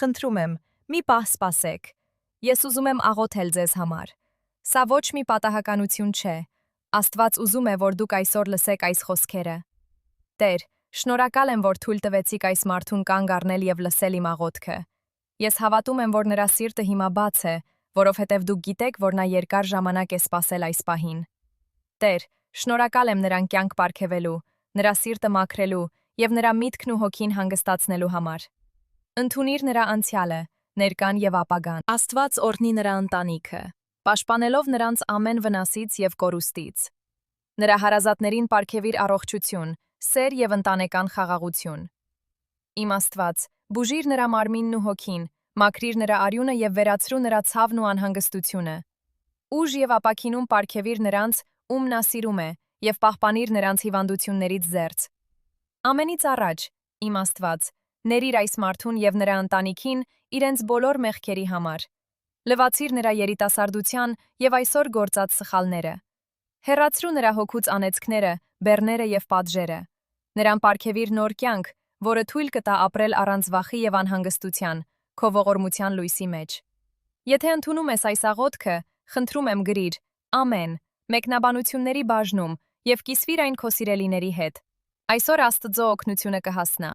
խնդրում եմ, մի պահ սպասեք։ Ես ուզում եմ աղոթել ձեզ համար։ Սա ոչ մի պատահականություն չէ։ Աստված ուզում է, որ դուք այսօր լսեք այս խոսքերը։ Տեր, շնորհակալ եմ, որ թույլ տվեցիք այս մարդուն կանգ առնել եւ լսել իմ աղոթքը։ Ես հավատում եմ, որ նրա սիրտը հիմա բաց է, որովհետև դուք գիտեք, որ նա երկար ժամանակ է սպասել այս պահին։ Տեր, շնորհակալ եմ նրան կյանք պարգևելու, նրա սիրտը մաքրելու եւ նրա միտքն ու հոգին հանգստացնելու համար։ Ընդունիր նրա անցյալը, ներկան եւ ապագան։ Աստված օրհնի նրա ընտանիքը, պաշտպանելով նրանց ամեն վնասից եւ կորուստից։ Նրա հարազատներին պարգևիր առողջություն, սեր եւ ընտանեկան խաղաղություն։ Իմ Աստված, բուժիր նրա մարմինն ու հոգին, մաքրիր նրա արյունը եւ վերացրու նրա ցավն ու անհանգստությունը։ Ուժ եւ ապաքինում պարգևիր նրանց, ում նա սիրում է, եւ պահպանիր նրանց հիվանդություններից զերծ։ Ամենից առաջ, իմ Աստված, ների՛ր այս մարդուն եւ նրա ընտանիքին իրենց բոլոր մեղքերի համար։ Լվացիր նրա երիտասարդության եւ այսօր գործած սխալները։ Հեռացրու նրա հոգուց անեծքները, բեռները եւ պատժերը։ Նրան պարգևիր նոր կյանք, որը թույլ կտա ապրել առանց վախի եւ անհանգստության, քո ողորմության լույսի մեջ։ Եթե ընդունում ես այս աղոթքը, խնդրում եմ գրիր. Ամեն, մեկնաբանությունների բաժնում եւ կիսվիր այն քո սիրելիների հետ։ Այսօր Աստծո օգնությունը կհասնա։